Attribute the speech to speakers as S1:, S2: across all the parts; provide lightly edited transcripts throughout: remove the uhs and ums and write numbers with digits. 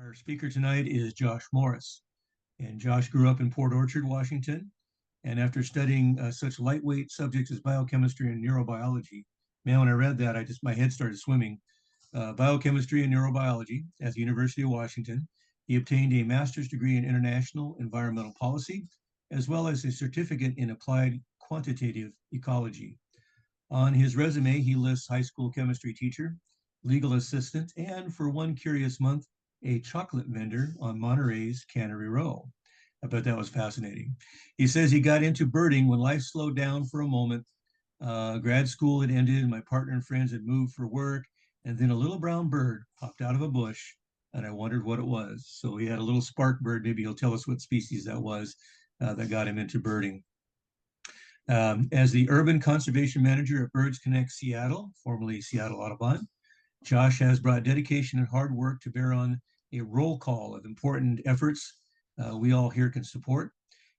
S1: Our speaker tonight is Josh Morris. And Josh grew up in Port Orchard, Washington. And after studying such lightweight subjects as biochemistry and neurobiology, man, when I read that, my head started swimming. Biochemistry and neurobiology at the University of Washington. He obtained a master's degree in international environmental policy, as well as a certificate in applied quantitative ecology. On his resume, he lists high school chemistry teacher, legal assistant, and for one curious month, a chocolate vendor on Monterey's Cannery Row. I bet that was fascinating. He says he got into birding when life slowed down for a moment. Grad school had ended, and my partner and friends had moved for work. And then a little brown bird popped out of a bush, and I wondered what it was. So he had a little spark bird. Maybe he'll tell us what species that was that got him into birding. As the urban conservation manager at Birds Connect Seattle, formerly Seattle Audubon, Josh has brought dedication and hard work to bear on a roll call of important efforts we all here can support.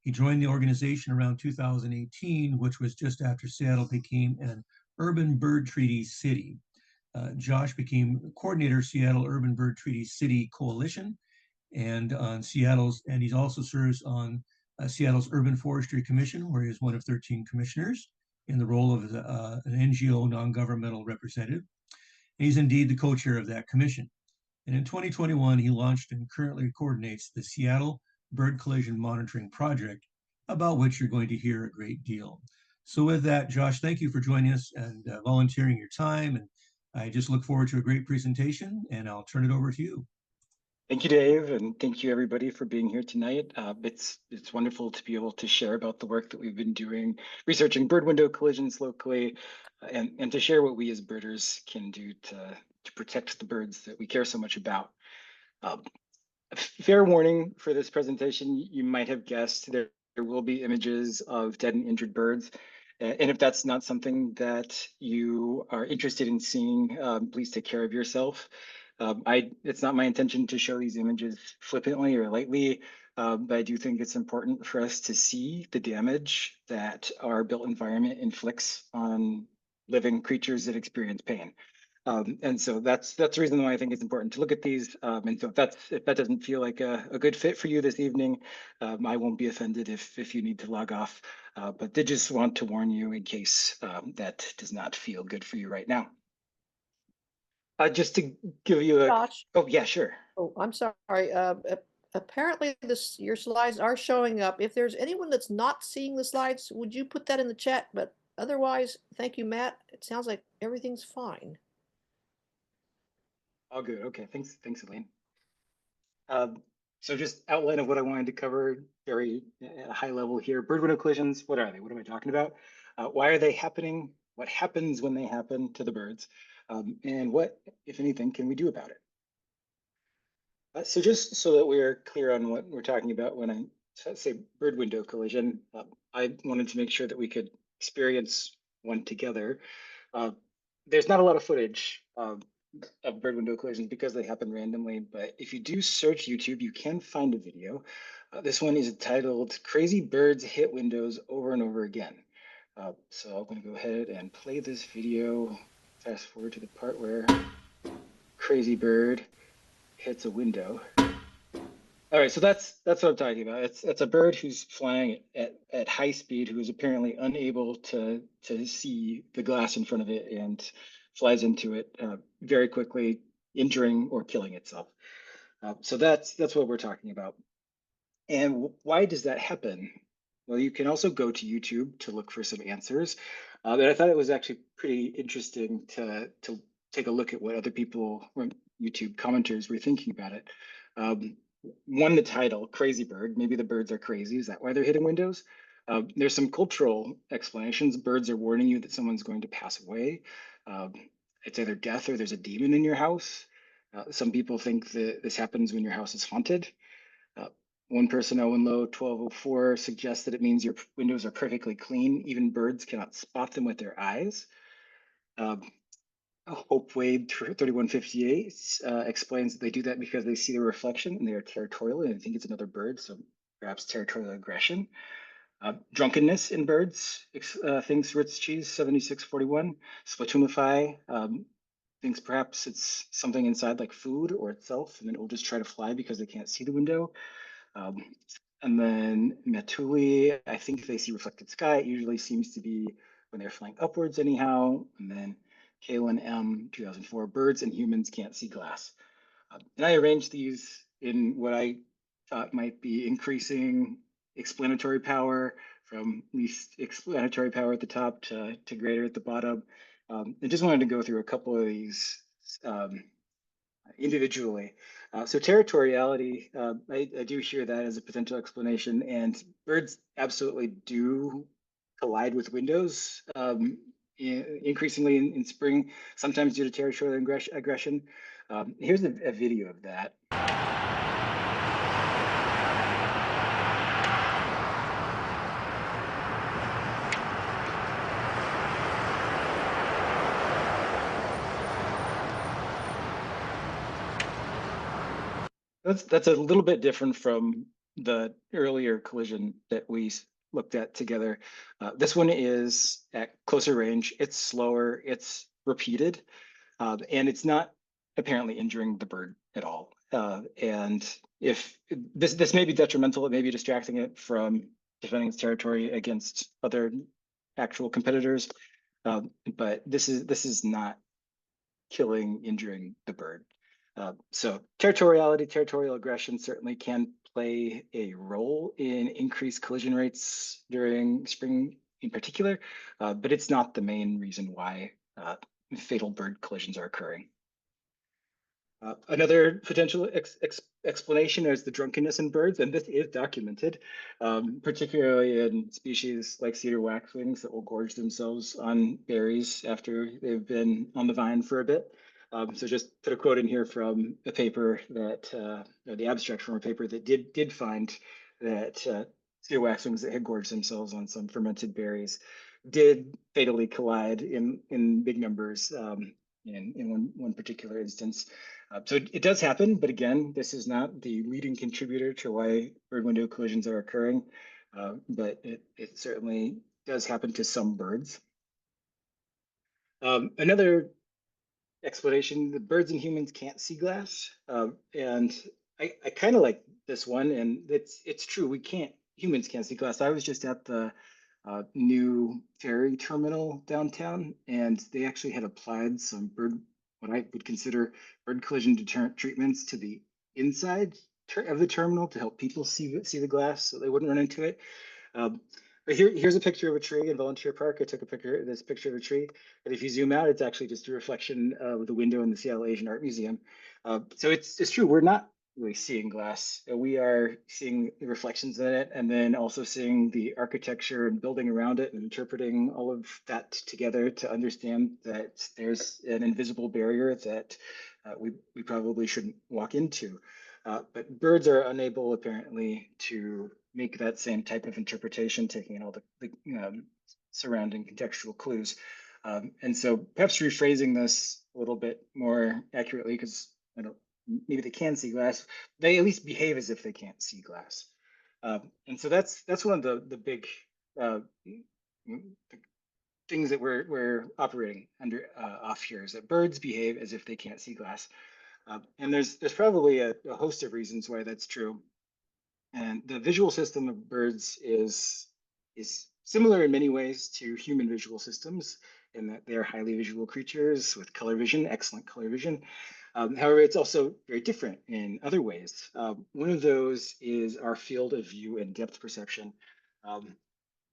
S1: He joined the organization around 2018, which was just after Seattle became an urban bird treaty city. Josh became coordinator of Seattle Urban Bird Treaty City Coalition, and he also serves on Seattle's Urban Forestry Commission, where he is one of 13 commissioners in the role of an NGO non-governmental representative. He's indeed the co-chair of that commission. And in 2021, he launched and currently coordinates the Seattle Bird Collision Monitoring Project, about which you're going to hear a great deal. So with that, Josh, thank you for joining us and volunteering your time. And I just look forward to a great presentation, and I'll turn it over to you.
S2: Thank you, Dave, and thank you everybody for being here tonight. It's wonderful to be able to share about the work that we've been doing, researching bird window collisions locally, and to share what we as birders can do to protect the birds that we care so much about. Fair warning for this presentation, you might have guessed there will be images of dead and injured birds. And if that's not something that you are interested in seeing, please take care of yourself. It's not my intention to show these images flippantly or lightly, but I do think it's important for us to see the damage that our built environment inflicts on living creatures that experience pain. And so that's the reason why I think it's important to look at these. And so if that doesn't feel like a good fit for you this evening, I won't be offended if you need to log off. But did just want to warn you in case that does not feel good for you right now. Just to give you a
S3: Josh.
S2: Oh yeah, sure.
S3: Oh, I'm sorry. Apparently your slides are showing up. If there's anyone that's not seeing the slides, would you put that in the chat? But otherwise, thank you, Matt. It sounds like everything's fine.
S2: All good. Okay, thanks, Elaine. So just outline of what I wanted to cover very at a high level here. Bird window collisions, what are they? What am I talking about? Why are they happening? What happens when they happen to the birds? And what, if anything, can we do about it? So just so that we're clear on what we're talking about when I say bird window collision, I wanted to make sure that we could experience one together. There's not a lot of footage of bird window collisions because they happen randomly, but if you do search YouTube, you can find a video. This one is titled "Crazy Birds Hit Windows Over and Over Again." So I'm going to go ahead and play this video. Fast forward to the part where crazy bird hits a window. All right, so that's what I'm talking about. It's a bird who's flying at high speed, who is apparently unable to see the glass in front of it and flies into it very quickly, injuring or killing itself. So that's what we're talking about. And why does that happen? Well, you can also go to YouTube to look for some answers. But I thought it was actually pretty interesting to take a look at what other people, YouTube commenters, were thinking about it. One, the title, Crazy Bird, maybe the birds are crazy. Is that why they're hitting windows? There's some cultural explanations. Birds are warning you that someone's going to pass away. It's either death or there's a demon in your house. Some people think that this happens when your house is haunted. One person, Owen Lowe 1204, suggests that it means your windows are perfectly clean. Even birds cannot spot them with their eyes. Hope Wade 3158 explains that they do that because they see the reflection and they are territorial, and I think it's another bird, so perhaps territorial aggression. Drunkenness in birds, thinks Ritz Cheese 7641. Splatoonify thinks perhaps it's something inside like food or itself, and then it will just try to fly because they can't see the window. Um, and then Matuli, I think if they see reflected sky, it usually seems to be when they're flying upwards anyhow. And then K1M 2004, birds and humans can't see glass. And I arranged these in what I thought might be increasing explanatory power from least explanatory power at the top to greater at the bottom. I just wanted to go through a couple of these individually. So territoriality, I do hear that as a potential explanation, and birds absolutely do collide with windows increasingly in spring, sometimes due to territorial aggression. Here's a video of that. That's a little bit different from the earlier collision that we looked at together. This one is at closer range. It's slower. It's repeated, and it's not apparently injuring the bird at all. And if this may be detrimental, it may be distracting it from defending its territory against other actual competitors. But this is not killing, injuring the bird. So territoriality, territorial aggression certainly can play a role in increased collision rates during spring in particular, but it's not the main reason why fatal bird collisions are occurring. Another potential explanation is the drunkenness in birds, and this is documented, particularly in species like cedar waxwings that will gorge themselves on berries after they've been on the vine for a bit. So just put a quote in here from a paper that, or the abstract from a paper that did find that cedar waxwings that had gorged themselves on some fermented berries did fatally collide in big numbers in one particular instance. So it does happen, but again, this is not the leading contributor to why bird window collisions are occurring, but it certainly does happen to some birds. Another explanation, the birds and humans can't see glass. And I kind of like this one, and it's true, humans can't see glass. I was just at the new ferry terminal downtown, and they actually had applied some what I would consider bird collision deterrent treatments to the inside of the terminal to help people see the glass so they wouldn't run into it. But here's a picture of a tree in Volunteer Park. I took this picture of a tree, but if you zoom out, it's actually just a reflection of the window in the Seattle Asian Art Museum. So it's true, we're not really seeing glass. We are seeing the reflections in it, and then also seeing the architecture and building around it, and interpreting all of that together to understand that there's an invisible barrier that we probably shouldn't walk into. But birds are unable, apparently, to make that same type of interpretation, taking in all the surrounding contextual clues. And so perhaps rephrasing this a little bit more accurately, because maybe they can see glass, they at least behave as if they can't see glass. And so that's one of the big things that we're operating under off here, is that birds behave as if they can't see glass. And there's probably a host of reasons why that's true. And the visual system of birds is similar in many ways to human visual systems, in that they're highly visual creatures with color vision, excellent color vision. However, it's also very different in other ways. One of those is our field of view and depth perception.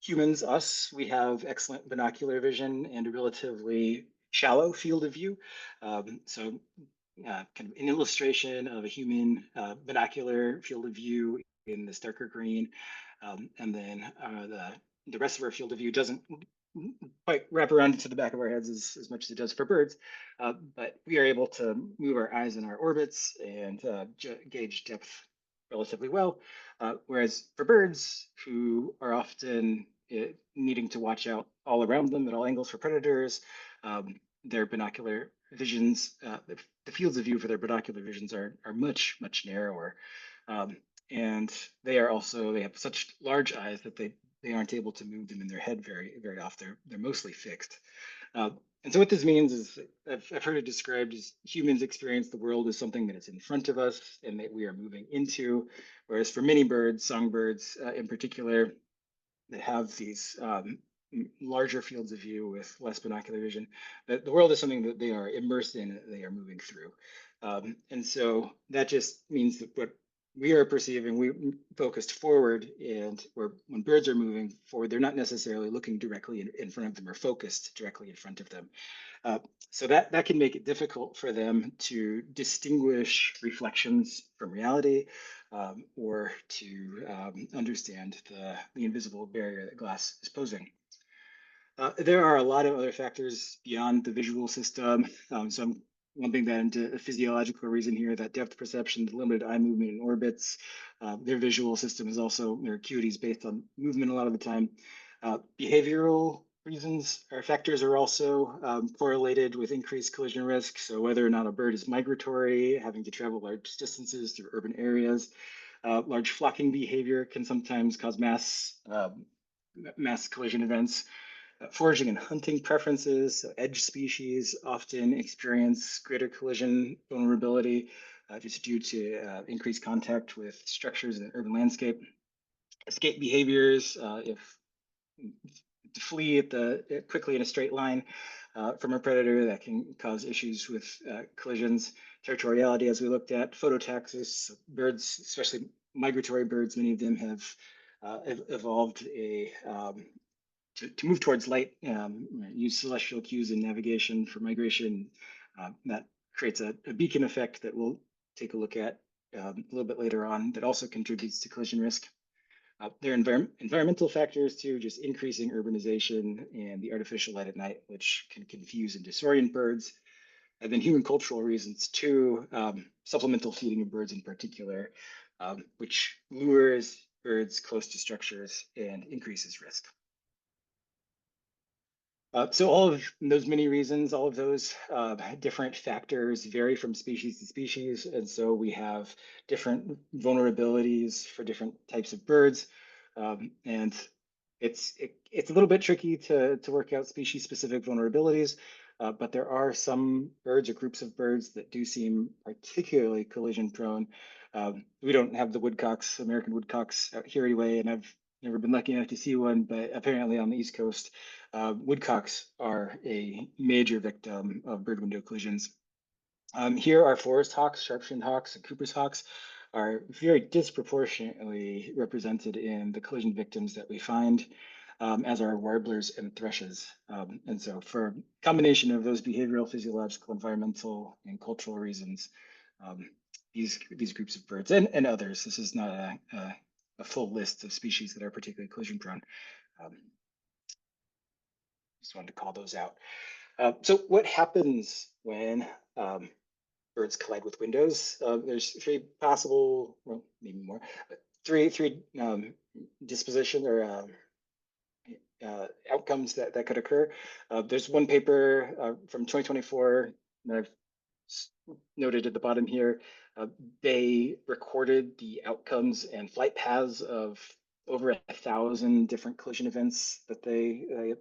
S2: Humans, we have excellent binocular vision and a relatively shallow field of view. So kind of an illustration of a human binocular field of view in this darker green, and then the rest of our field of view doesn't quite wrap around to the back of our heads as much as it does for birds, but we are able to move our eyes in our orbits and gauge depth relatively well, whereas for birds, who are often needing to watch out all around them at all angles for predators, their binocular visions, the fields of view for their binocular visions are much narrower, and they have such large eyes that they aren't able to move them in their head very often. They're mostly fixed. And so what this means is I've heard it described as humans experience the world as something that is in front of us and that we are moving into, whereas for many birds, songbirds in particular, that have these larger fields of view with less binocular vision, that the world is something that they are immersed in, that they are moving through. And so that just means that what we are perceiving, we focused forward, and when birds are moving forward, they're not necessarily looking directly in front of them or focused directly in front of them. So that can make it difficult for them to distinguish reflections from reality, or to understand the invisible barrier that glass is posing. There are a lot of other factors beyond the visual system. So I'm lumping that into a physiological reason here, that depth perception, the limited eye movement in orbits. Their visual system is also, their acuity is based on movement a lot of the time. Behavioral reasons or factors are also correlated with increased collision risk. So whether or not a bird is migratory, having to travel large distances through urban areas, large flocking behavior can sometimes cause mass collision events. Foraging and hunting preferences, so edge species often experience greater collision vulnerability just due to increased contact with structures in the urban landscape. Escape behaviors, if to flee quickly in a straight line from a predator, that can cause issues with collisions. Territoriality, as we looked at, phototaxis, birds, especially migratory birds, many of them have evolved to move towards light, use celestial cues in navigation for migration. That creates a beacon effect that we'll take a look at a little bit later on, that also contributes to collision risk. There are environmental factors too, just increasing urbanization and the artificial light at night, which can confuse and disorient birds. And then human cultural reasons too, supplemental feeding of birds in particular, which lures birds close to structures and increases risk. So all of those many reasons, all of those different factors vary from species to species. And so we have different vulnerabilities for different types of birds. And it's a little bit tricky to work out species specific vulnerabilities, but there are some birds or groups of birds that do seem particularly collision prone. We don't have the woodcocks, American woodcocks out here anyway, and I've never been lucky enough to see one, but apparently on the East Coast, woodcocks are a major victim of bird window collisions. Here are forest hawks, sharp-shinned hawks, and Cooper's hawks are very disproportionately represented in the collision victims that we find, as are warblers and thrushes. And so for a combination of those behavioral, physiological, environmental, and cultural reasons, these groups of birds and others, this is not a full list of species that are particularly collision prone. Just wanted to call those out. So what happens when birds collide with windows? There's three possible, well, maybe more, but three disposition or outcomes that could occur. There's one paper from 2024 that I've noted at the bottom here. They recorded the outcomes and flight paths of over 1,000 different collision events that they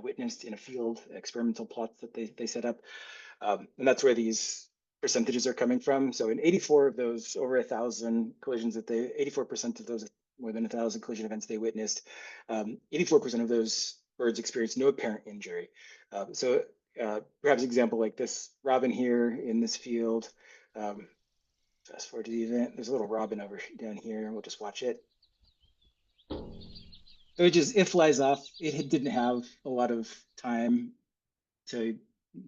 S2: witnessed in a field, experimental plots that they set up. And that's where these percentages are coming from. So in 84 of those over 1,000 collisions 84% of those more than 1,000 collision events they witnessed, 84% of those birds experienced no apparent injury. So perhaps an example like this robin here in this field. Fast forward to the event. There's a little robin over down here. We'll just watch it. So it flies off. It didn't have a lot of time to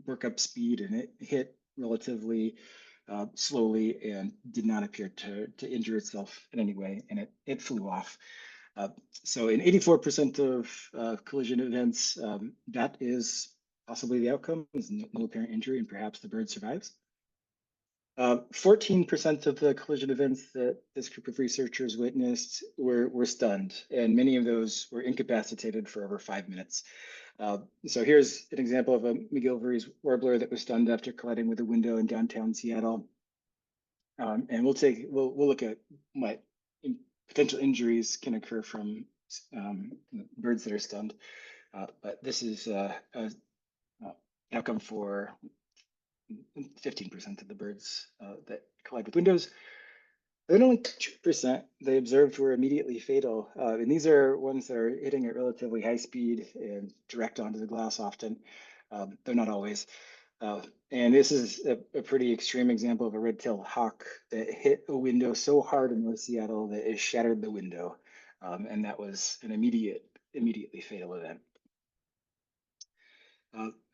S2: work up speed, and it hit relatively slowly and did not appear to injure itself in any way, and it flew off. So in 84% of collision events, that is possibly the outcome, is no apparent injury, and perhaps the bird survives. 14% of the collision events that this group of researchers witnessed were stunned, and many of those were incapacitated for over 5 minutes. So here's an example of a McGilvery's warbler that was stunned after colliding with a window in downtown Seattle. And we'll look at what potential injuries can occur from birds that are stunned. But this is outcome for 15% of the birds that collide with windows. Then only 2% they observed were immediately fatal. And these are ones that are hitting at relatively high speed and direct onto the glass often. They're not always. And this is a pretty extreme example of a red-tailed hawk that hit a window so hard in North Seattle that it shattered the window. And that was an immediately fatal event.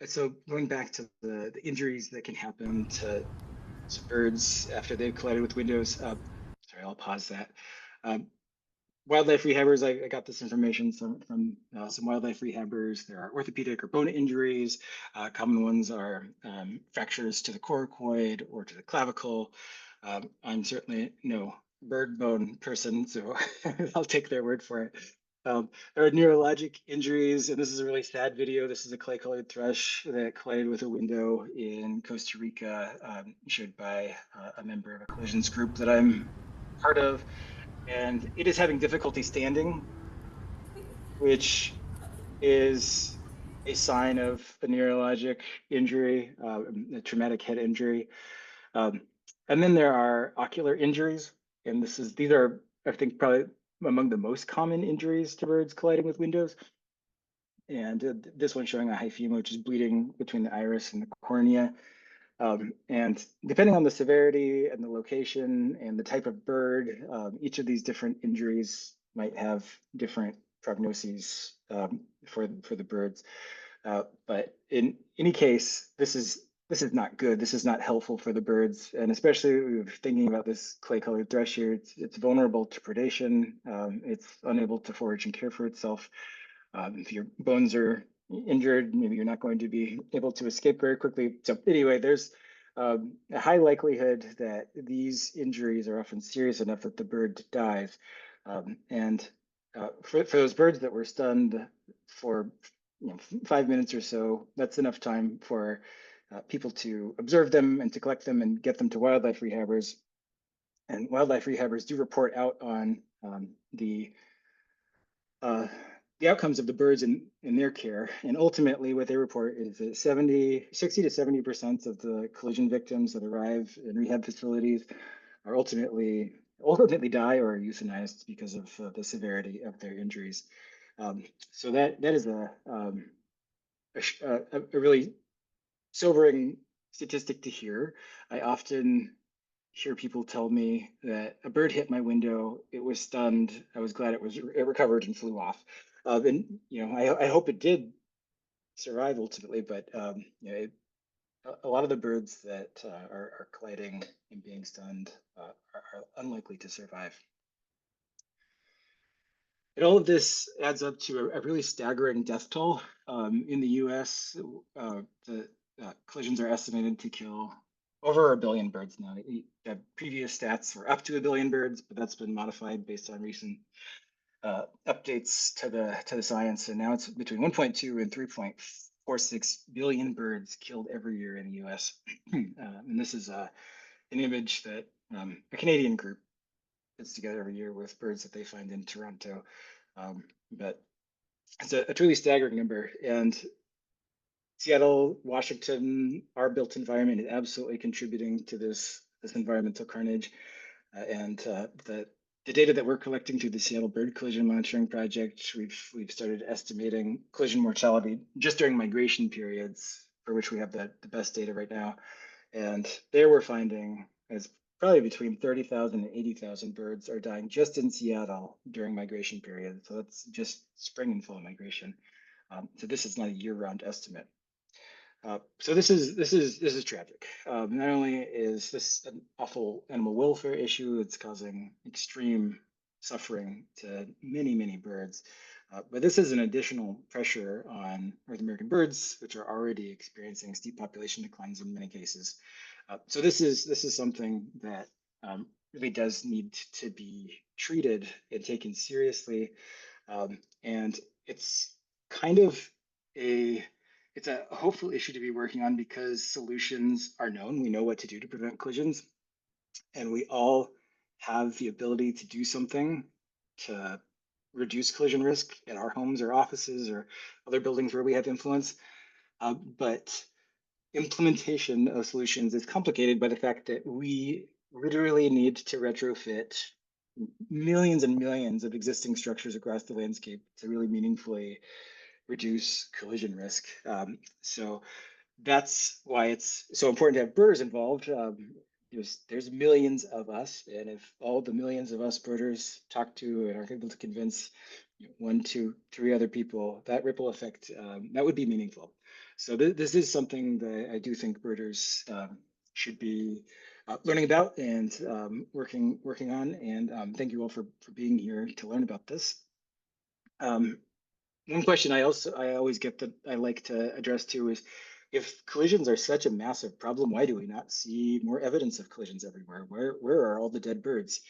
S2: So going back to the injuries that can happen to birds after they've collided with windows. Sorry, I'll pause that. Wildlife rehabbers, I got this information from some wildlife rehabbers. There are orthopedic or bone injuries. Common ones are fractures to the coracoid or to the clavicle. I'm certainly no bird bone person, so I'll take their word for it. There are neurologic injuries, and this is a really sad video. This is a clay-colored thrush that collided with a window in Costa Rica, shared by a member of a collisions group that I'm part of. And it is having difficulty standing, which is a sign of a neurologic injury, a traumatic head injury. And then there are ocular injuries, and these are, I think, probably among the most common injuries to birds colliding with windows. And this one showing a hyphema, which is bleeding between the iris and the cornea. And depending on the severity and the location and the type of bird, each of these different injuries might have different prognoses for the birds. But in any case, this is not good. This is not helpful for the birds, and especially thinking about this clay-colored thrush here. It's vulnerable to predation. It's unable to forage and care for itself. If your bones are injured, maybe you're not going to be able to escape very quickly. So anyway, there's a high likelihood that these injuries are often serious enough that the bird dies. And for those birds that were stunned for 5 minutes or so, that's enough time for people to observe them and to collect them and get them to wildlife rehabbers. And wildlife rehabbers do report out on the outcomes of the birds in their care. And ultimately what they report is that 60 to 70% of the collision victims that arrive in rehab facilities are ultimately die or are euthanized because of the severity of their injuries. So that is a really sobering statistic to hear. I often hear people tell me that a bird hit my window, it was stunned, I was glad it recovered and flew off. And I hope it did survive ultimately, but a lot of the birds that are colliding and being stunned are unlikely to survive. And all of this adds up to a really staggering death toll. In the US, the collisions are estimated to kill over 1 billion birds now. The previous stats were up to 1 billion birds, but that's been modified based on recent updates to the science. And now it's between 1.2 and 3.46 billion birds killed every year in the US. And this is an image that a Canadian group puts together every year with birds that they find in Toronto. But it's a truly staggering number. And Seattle, Washington, our built environment is absolutely contributing to this environmental carnage. And the data that we're collecting through the Seattle Bird Collision Monitoring Project, we've started estimating collision mortality just during migration periods, for which we have the best data right now. And there we're finding as probably between 30,000 and 80,000 birds are dying just in Seattle during migration periods. So that's just spring and fall migration. So this is not a year-round estimate. So this is tragic. Not only is this an awful animal welfare issue, it's causing extreme suffering to many birds, but this is an additional pressure on North American birds, which are already experiencing steep population declines in many cases. So this is something that really does need to be treated and taken seriously, and it's kind of it's a hopeful issue to be working on because solutions are known. We know what to do to prevent collisions, and we all have the ability to do something to reduce collision risk at our homes or offices or other buildings where we have influence. But implementation of solutions is complicated by the fact that we literally need to retrofit millions and millions of existing structures across the landscape to really meaningfully reduce collision risk. So that's why it's so important to have birders involved. There's millions of us, and if all the millions of us birders talk to and are able to convince one, two, three other people, that ripple effect, that would be meaningful. So this is something that I do think birders should be learning about and working on. And thank you all for being here to learn about this. One question I always get that I like to address too is, if collisions are such a massive problem, why do we not see more evidence of collisions everywhere? Where are all the dead birds?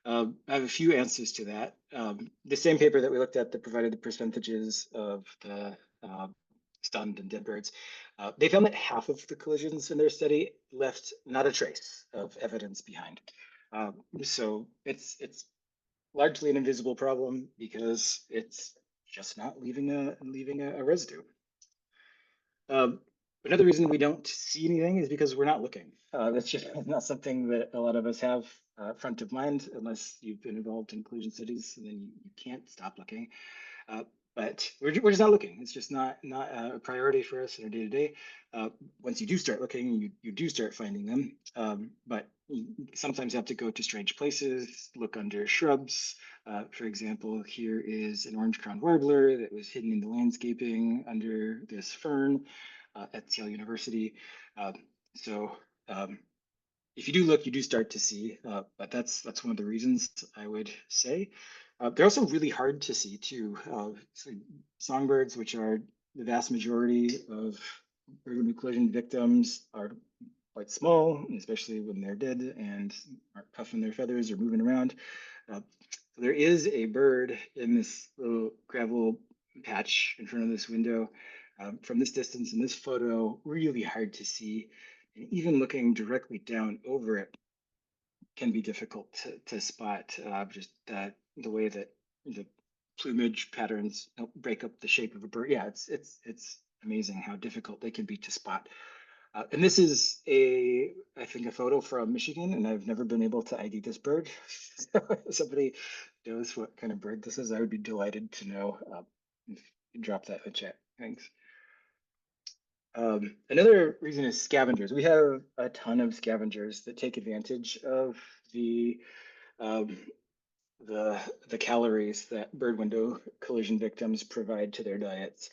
S2: I have a few answers to that. The same paper that we looked at that provided the percentages of the stunned and dead birds, they found that half of the collisions in their study left not a trace of evidence behind. So it's largely an invisible problem because it's just not leaving a residue. Another reason we don't see anything is because we're not looking. That's just not something that a lot of us have front of mind unless you've been involved in collision studies, and then you can't stop looking. But we're just not looking. It's just not a priority for us in our day to day. Once you do start looking, you do start finding them. But you sometimes have to go to strange places, look under shrubs. For example, here is an orange-crowned warbler that was hidden in the landscaping under this fern at Seattle University. So if you do look, you do start to see, but that's one of the reasons I would say. They're also really hard to see too. So songbirds, which are the vast majority of bird collision victims, are quite small, especially when they're dead and aren't puffing their feathers or moving around. There is a bird in this little gravel patch in front of this window. From this distance in this photo, really hard to see. And even looking directly down over it can be difficult to spot, just the way that the plumage patterns break up the shape of a bird. Yeah, it's amazing how difficult they can be to spot. And this is I think a photo from Michigan, and I've never been able to ID this bird. So if somebody knows what kind of bird this is, I would be delighted to know. If you drop that in the chat. Thanks. Another reason is scavengers. We have a ton of scavengers that take advantage of the calories that bird window collision victims provide to their diets.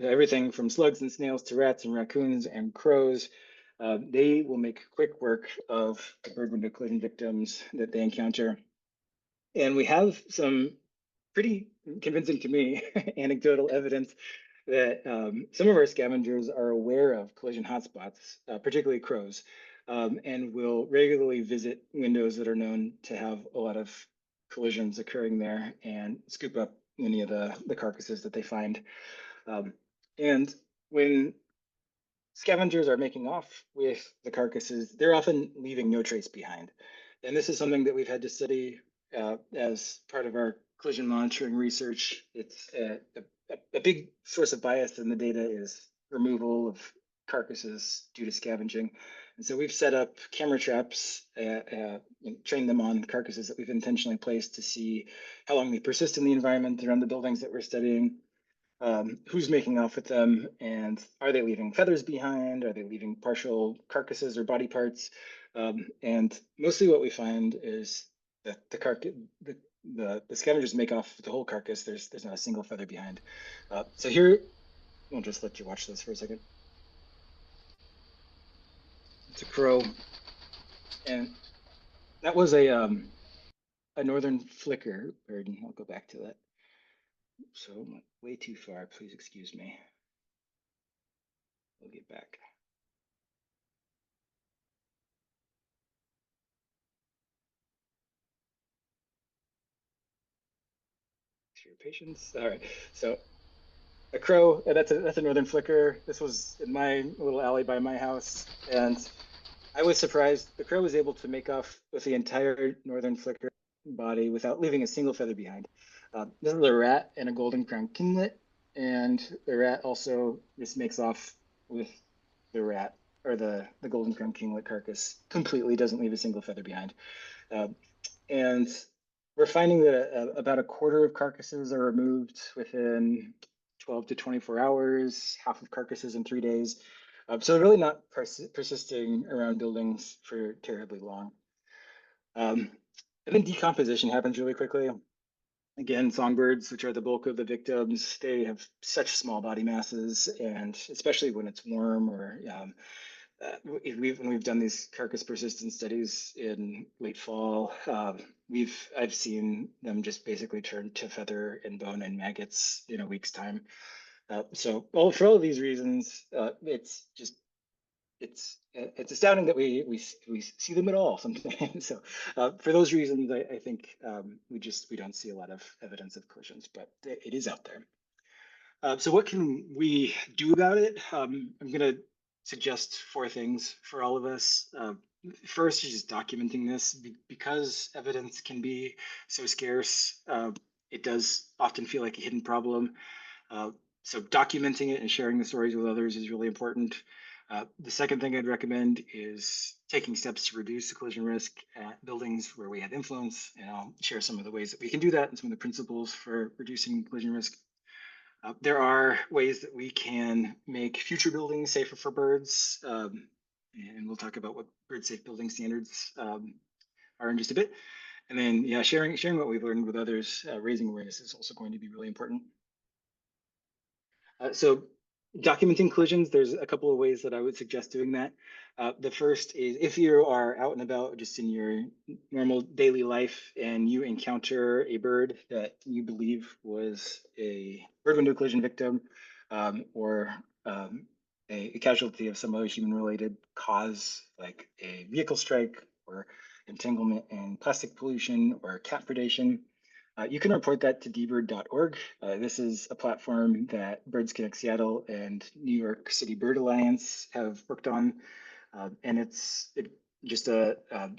S2: Everything from slugs and snails to rats and raccoons and crows. They will make quick work of the bird window collision victims that they encounter. And we have some pretty convincing to me anecdotal evidence that some of our scavengers are aware of collision hotspots, particularly crows, and will regularly visit windows that are known to have a lot of collisions occurring there and scoop up any of the carcasses that they find. And when scavengers are making off with the carcasses, they're often leaving no trace behind. And this is something that we've had to study as part of our collision monitoring research. It's a big source of bias in the data is removal of carcasses due to scavenging. And so we've set up camera traps, and trained them on carcasses that we've intentionally placed to see how long they persist in the environment around the buildings that we're studying. Who's making off with them, and are they leaving feathers behind? Are they leaving partial carcasses or body parts? And mostly what we find is that the scavengers make off the whole carcass. There's not a single feather behind. So here, I'll just let you watch this for a second. It's a crow, and that was a northern flicker bird. I'll go back to that. So way too far. Please excuse me. We'll get back. Thanks for your patience. All right, so a crow, that's a northern flicker. This was in my little alley by my house, and I was surprised. The crow was able to make off with the entire northern flicker body without leaving a single feather behind. This is a rat and a golden crown kinglet, and the rat also just makes off with the rat or the golden crowned kinglet carcass completely, doesn't leave a single feather behind. And we're finding that about a quarter of carcasses are removed within 12 to 24 hours, half of carcasses in 3 days. So they're really not persisting around buildings for terribly long. And then decomposition happens really quickly. Again, songbirds, which are the bulk of the victims, they have such small body masses, and especially when it's warm or when we've done these carcass persistence studies in late fall, I've seen them just basically turn to feather and bone and maggots in a week's time. So for all of these reasons, it's astounding that we see them at all sometimes. So for those reasons, I think we don't see a lot of evidence of collisions, but it is out there. So what can we do about it? I'm going to suggest 4 things for all of us. First is just documenting this because evidence can be so scarce. It does often feel like a hidden problem. So documenting it and sharing the stories with others is really important. The second thing I'd recommend is taking steps to reduce the collision risk at buildings where we have influence, and I'll share some of the ways that we can do that and some of the principles for reducing collision risk. There are ways that we can make future buildings safer for birds, and we'll talk about what bird safe building standards are in just a bit. And then, yeah, sharing what we've learned with others, raising awareness is also going to be really important. So documenting collisions, there's a couple of ways that I would suggest doing that. The first is if you are out and about just in your normal daily life and you encounter a bird that you believe was a bird window collision victim or a casualty of some other human related cause, like a vehicle strike or entanglement in plastic pollution or cat predation, you can report that to dbird.org. This is a platform that Birds Connect Seattle and New York City Bird Alliance have worked on. And it's just a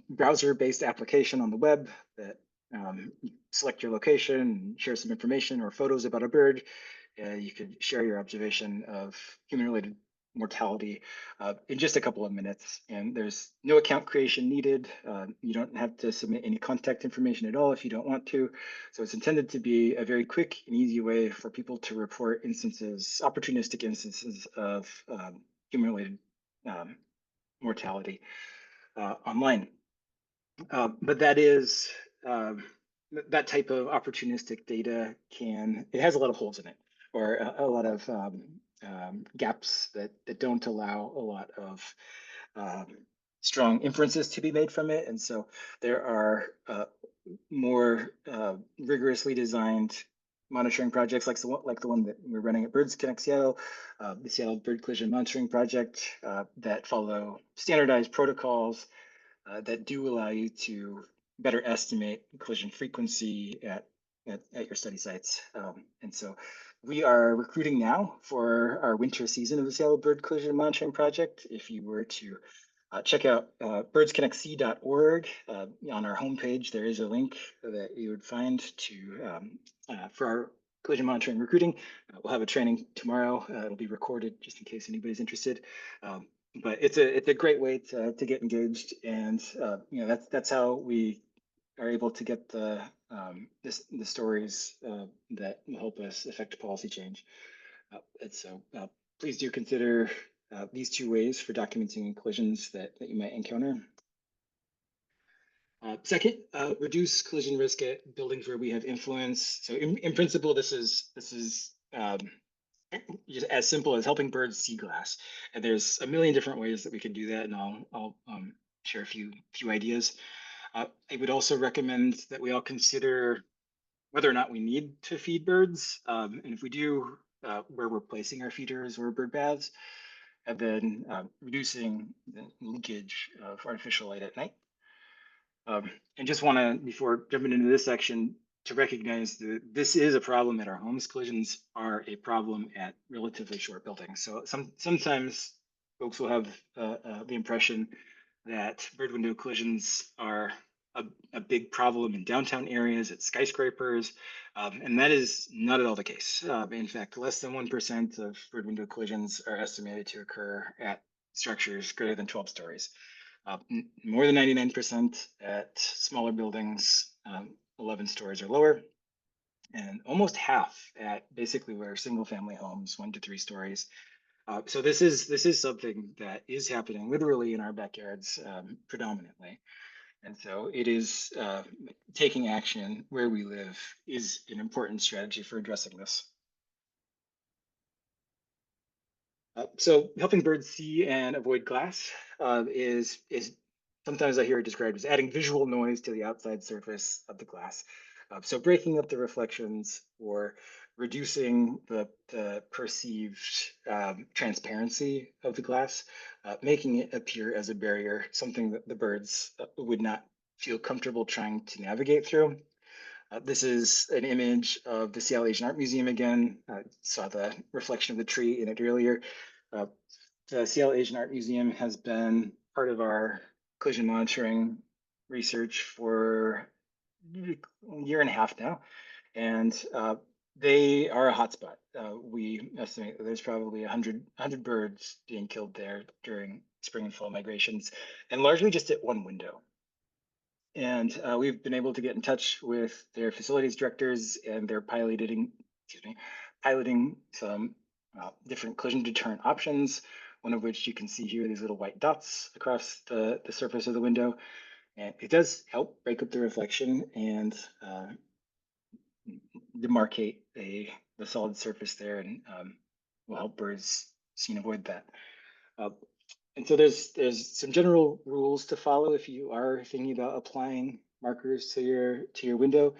S2: browser-based application on the web that you select your location and share some information or photos about a bird. You could share your observation of human-related mortality in just a couple of minutes. And there's no account creation needed. You don't have to submit any contact information at all if you don't want to. So it's intended to be a very quick and easy way for people to report opportunistic instances of human-related mortality online. But that is that type of opportunistic data it has a lot of holes in it, or a lot of gaps that don't allow a lot of strong inferences to be made from it. And so there are more rigorously designed monitoring projects like the one that we're running at Birds Connect Seattle, the Seattle Bird Collision Monitoring Project, that follow standardized protocols that do allow you to better estimate collision frequency at your study sites. And so we are recruiting now for our winter season of the Seattle Bird Collision Monitoring Project. If you were to check out birdsconnectc.org. On our homepage, there is a link that you would find for our collision monitoring recruiting. We'll have a training tomorrow. It'll be recorded just in case anybody's interested. But it's a great way to get engaged, and that's how we are able to get the stories that will help us affect policy change. And so please do consider these 2 ways for documenting collisions that you might encounter. Second, reduce collision risk at buildings where we have influence. So in principle, this is just as simple as helping birds see glass. And there's a million different ways that we can do that, and I'll share a few ideas. I would also recommend that we all consider whether or not we need to feed birds, and if we do, where we're placing our feeders or bird baths, and then reducing the leakage of artificial light at night. And just want to, before jumping into this section, to recognize that this is a problem at our homes. Collisions are a problem at relatively short buildings. So sometimes folks will have the impression that bird window collisions are a big problem in downtown areas, at skyscrapers, and that is not at all the case. In fact, less than 1% of bird window collisions are estimated to occur at structures greater than 12 stories. More than 99% at smaller buildings, 11 stories or lower, and almost half at basically where single family homes, 1 to 3 stories. So this is something that is happening literally in our backyards predominantly. And so it is taking action where we live is an important strategy for addressing this. So helping birds see and avoid glass is sometimes I hear it described as adding visual noise to the outside surface of the glass. So breaking up the reflections or reducing the perceived transparency of the glass, making it appear as a barrier, something that the birds would not feel comfortable trying to navigate through. This is an image of the Seattle Asian Art Museum again. Saw the reflection of the tree in it earlier. Uh, the Seattle Asian Art Museum has been part of our collision monitoring research for a year and a half now, and they are a hotspot. We estimate that there's probably 100 birds being killed there during spring and fall migrations, and largely just at one window. And we've been able to get in touch with their facilities directors, and they're piloting some different collision deterrent options. One of which you can see here, these little white dots across the surface of the window. And it does help break up the reflection and demarcate the solid surface there, and will help birds see and avoid that. And so there's some general rules to follow if you are thinking about applying markers to your window.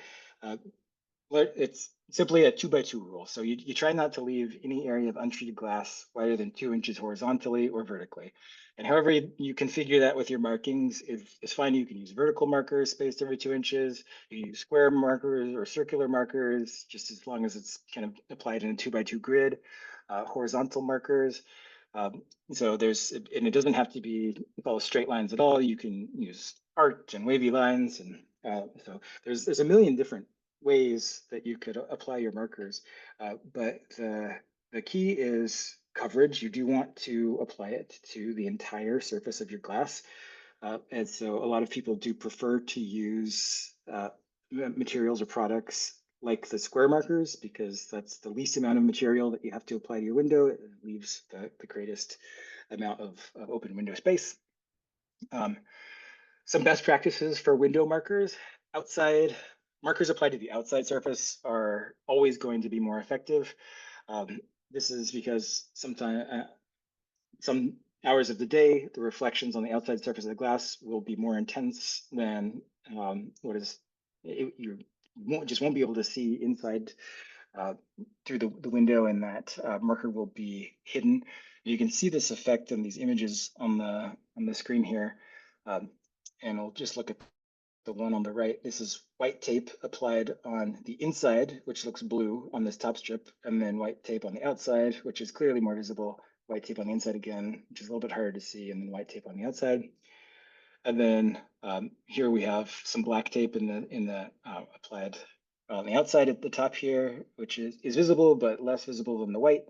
S2: It's simply a 2x2 rule. So you try not to leave any area of untreated glass wider than 2 inches horizontally or vertically. And however you configure that with your markings, it's fine. You can use vertical markers spaced every 2 inches. You can use square markers or circular markers, just as long as it's kind of applied in a 2x2 grid. Horizontal markers. So and it doesn't have to be follow straight lines at all. You can use arc and wavy lines, and so there's a million different ways that you could apply your markers. But the key is coverage. You do want to apply it to the entire surface of your glass. And so a lot of people do prefer to use materials or products like the square markers, because that's the least amount of material that you have to apply to your window. It leaves the greatest amount of open window space. Some best practices for window markers. Outside markers applied to the outside surface are always going to be more effective. This is because sometimes some hours of the day, the reflections on the outside surface of the glass will be more intense than you won't be able to see inside through the window, and that marker will be hidden. You can see this effect in these images on the screen here. And we'll just look at the one on the right. This is white tape applied on the inside, which looks blue on this top strip, and then white tape on the outside, which is clearly more visible. White tape on the inside again, which is a little bit harder to see, and then white tape on the outside. And then here we have some black tape applied on the outside at the top here, which is visible but less visible than the white.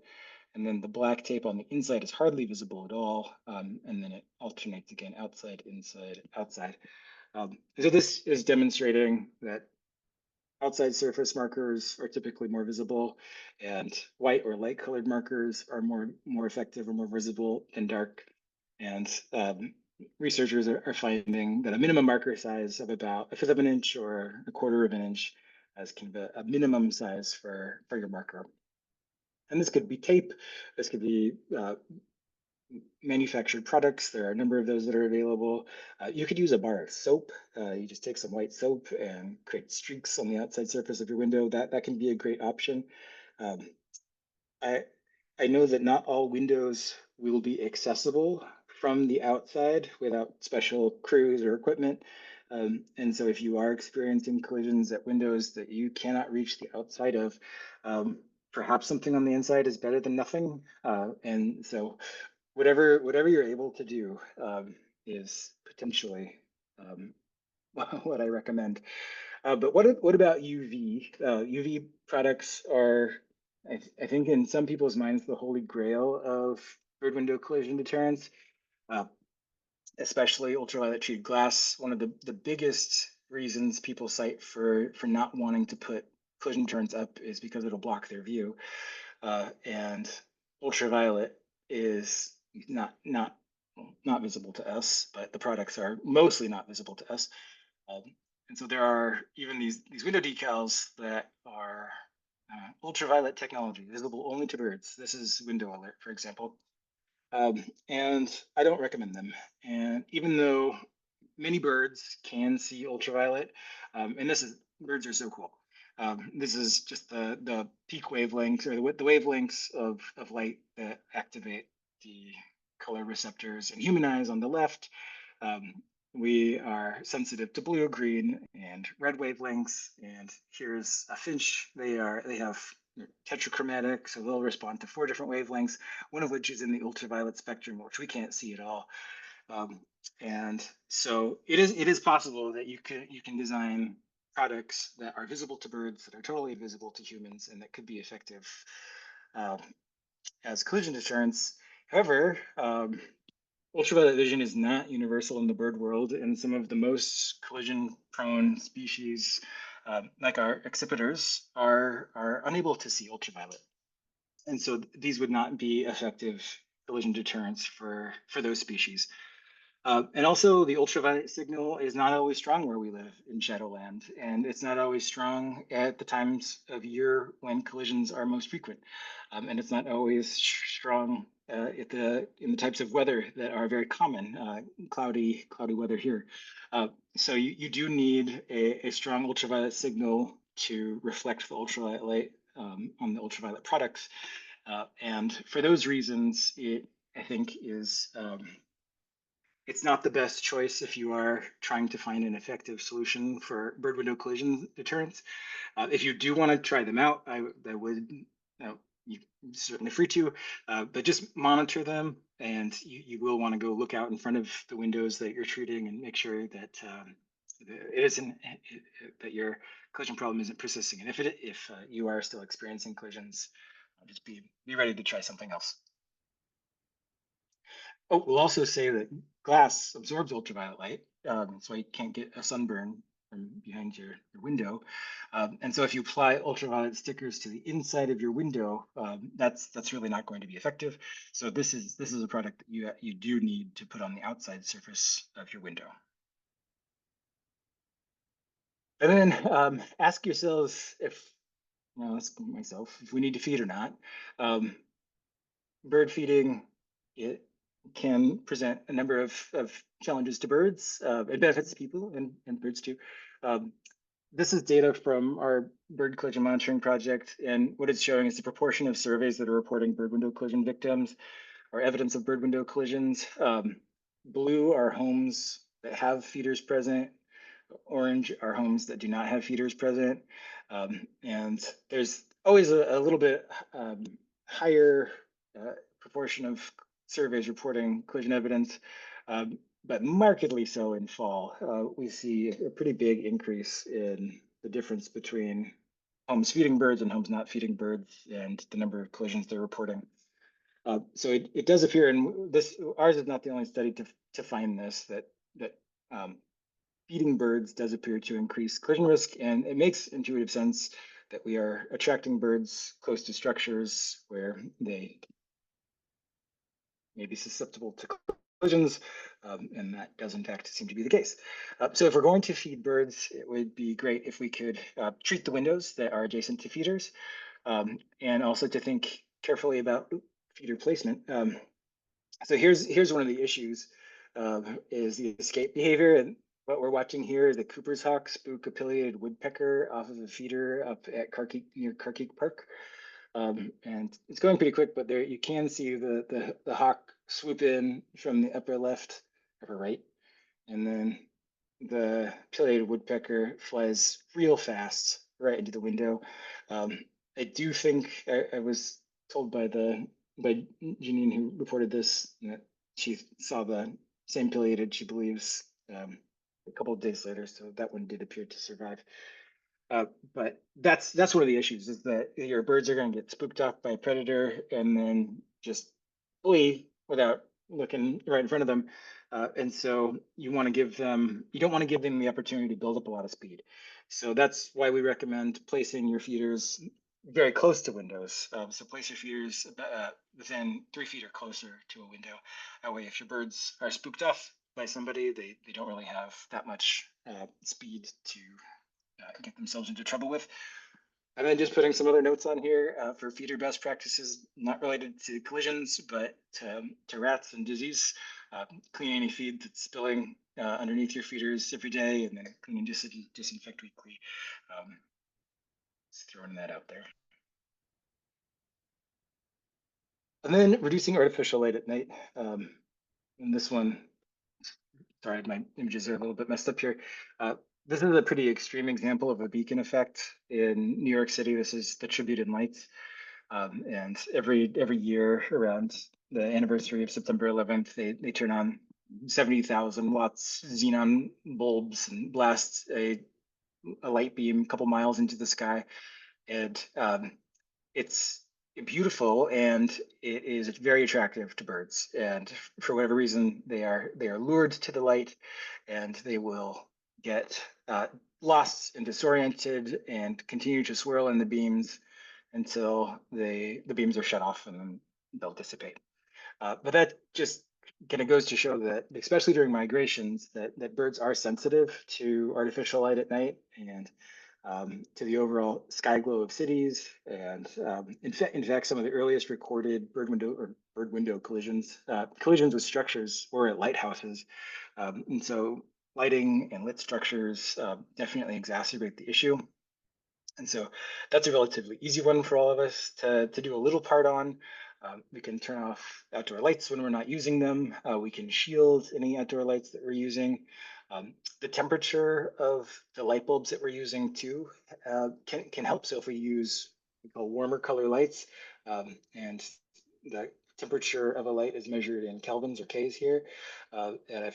S2: And then the black tape on the inside is hardly visible at all. And then it alternates again, outside, inside, outside. So this is demonstrating that outside surface markers are typically more visible, and white or light colored markers are more effective or more visible than dark. And researchers are finding that a minimum marker size of about 1/5 of an inch or 1/4 of an inch as kind of a minimum size for your marker. And this could be tape, this could be manufactured products. There are a number of those that are available. You could use a bar of soap. You just take some white soap and create streaks on the outside surface of your window. That can be a great option. I know that not all windows will be accessible from the outside without special crews or equipment. And so if you are experiencing collisions at windows that you cannot reach the outside of, perhaps something on the inside is better than nothing. And so whatever you're able to do is potentially what I recommend. But what about UV? UV products are, I think, in some people's minds, the holy grail of bird window collision deterrence. especially ultraviolet treated glass. One of the biggest reasons people cite for not wanting to put collision deterrents up is because it'll block their view. And ultraviolet is not visible to us, but the products are mostly not visible to us. And so there are even these window decals that are ultraviolet technology, visible only to birds. This is window alert, for example. And I don't recommend them. And even though many birds can see ultraviolet, and birds are so cool. This is just the peak wavelengths or the wavelengths of light that activate the color receptors in human eyes on the left. We are sensitive to blue, green, and red wavelengths. And here's a finch. They have tetrachromatic, so they'll respond to 4 different wavelengths, one of which is in the ultraviolet spectrum, which we can't see at all. And so it is possible that you can design products that are visible to birds, that are totally invisible to humans, and that could be effective as collision deterrents. However, ultraviolet vision is not universal in the bird world, and some of the most collision-prone species, like our accipiters, are unable to see ultraviolet. And so these would not be effective collision deterrents for those species. And also, the ultraviolet signal is not always strong where we live in Shadowland, and it's not always strong at the times of year when collisions are most frequent, and it's not always strong in the types of weather that are very common, cloudy weather here. So you do need a strong ultraviolet signal to reflect the ultraviolet light on the ultraviolet products, and for those reasons, I think is it's not the best choice if you are trying to find an effective solution for bird window collision deterrence. If you do want to try them out, I would, you're certainly free to, but just monitor them, and you will want to go look out in front of the windows that you're treating and make sure that it isn't that your collision problem isn't persisting. And if you are still experiencing collisions, just be ready to try something else. Oh, we'll also say that glass absorbs ultraviolet light, so you can't get a sunburn from behind your window. And so if you apply ultraviolet stickers to the inside of your window, that's really not going to be effective. So this is a product that you do need to put on the outside surface of your window. And then ask yourselves ask myself if we need to feed or not. Bird feeding, it can present a number of challenges to birds. It benefits people and birds too. This is data from our bird collision monitoring project, and what it's showing is the proportion of surveys that are reporting bird window collision victims or evidence of bird window collisions. Blue are homes that have feeders present. Orange are homes that do not have feeders present. And there's always a little bit higher proportion of surveys reporting collision evidence, but markedly so in fall. We see a pretty big increase in the difference between homes feeding birds and homes not feeding birds and the number of collisions they're reporting. So it does appear, and ours is not the only study to find this, that feeding birds does appear to increase collision risk, and it makes intuitive sense that we are attracting birds close to structures where they may be susceptible to collisions, and that does in fact seem to be the case. So if we're going to feed birds, it would be great if we could treat the windows that are adjacent to feeders, and also to think carefully about feeder placement. So here's one of the issues, is the escape behavior. And what we're watching here is a Cooper's hawk spook a pileated woodpecker off of a feeder up at near Carkeek Park. And it's going pretty quick, but there you can see the hawk swoop in from the upper right, and then the pileated woodpecker flies real fast right into the window. I do think I was told by Janine, who reported this, that she saw the same pileated, she believes, a couple of days later. So that one did appear to survive. But that's one of the issues, is that your birds are going to get spooked off by a predator and then just flee without looking right in front of them. And so you don't want to give them the opportunity to build up a lot of speed. So that's why we recommend placing your feeders very close to windows. So place your feeders within 3 feet or closer to a window. That way, if your birds are spooked off by somebody, they don't really have that much speed to get themselves into trouble with. And then just putting some other notes on here for feeder best practices, not related to collisions, but to rats and disease. Clean any feed that's spilling underneath your feeders every day, and then clean and disinfect weekly. Just throwing that out there. And then reducing artificial light at night. And this one, sorry, my images are a little bit messed up here. This is a pretty extreme example of a beacon effect in New York City. This is the Tribute in Lights. And every year around the anniversary of September 11th, they turn on 70,000 watts xenon bulbs and blast a light beam a couple miles into the sky. And it's beautiful, and it is very attractive to birds. And for whatever reason, they are lured to the light, and they will get lost and disoriented and continue to swirl in the beams until the beams are shut off, and then they'll dissipate. But that just kind of goes to show that, especially during migrations, that birds are sensitive to artificial light at night and to the overall sky glow of cities. And in fact, some of the earliest recorded bird window collisions with structures were at lighthouses. And so lighting and lit structures definitely exacerbate the issue. And so that's a relatively easy one for all of us to do a little part on. We can turn off outdoor lights when we're not using them. We can shield any outdoor lights that we're using. The temperature of the light bulbs that we're using too can help. So if we use what we call warmer color lights, and the temperature of a light is measured in kelvins or Ks here, and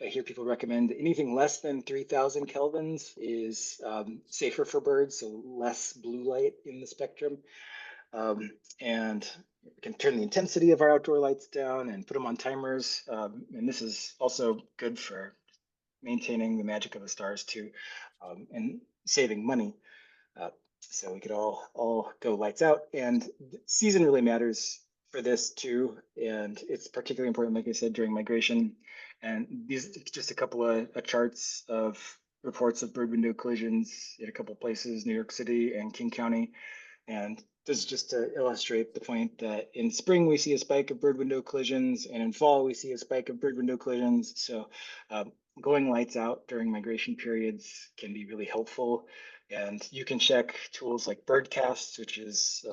S2: I hear people recommend anything less than 3,000 kelvins is safer for birds, so less blue light in the spectrum. And we can turn the intensity of our outdoor lights down and put them on timers. And this is also good for maintaining the magic of the stars too, and saving money. So we could all go lights out, and season really matters for this too. And it's particularly important, like I said, during migration. And these just a couple of charts of reports of bird window collisions in a couple of places, New York City and King County. And this is just to illustrate the point that in spring we see a spike of bird window collisions, and in fall we see a spike of bird window collisions. So going lights out during migration periods can be really helpful. And you can check tools like Birdcast, which is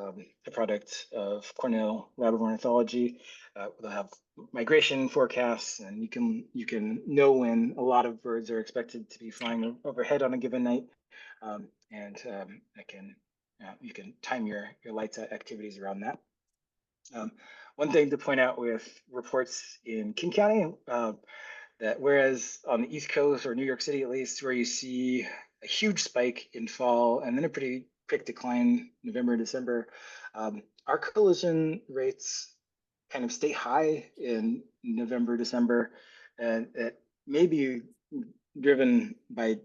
S2: a product of Cornell Lab of Ornithology. They'll have migration forecasts, and you can know when a lot of birds are expected to be flying overhead on a given night, you can time your lights out activities around that. One thing to point out with reports in King County, that whereas on the East Coast, or New York City at least, where you see a huge spike in fall and then a pretty quick decline November, December, our collision rates kind of stay high in November, December, and it may be driven by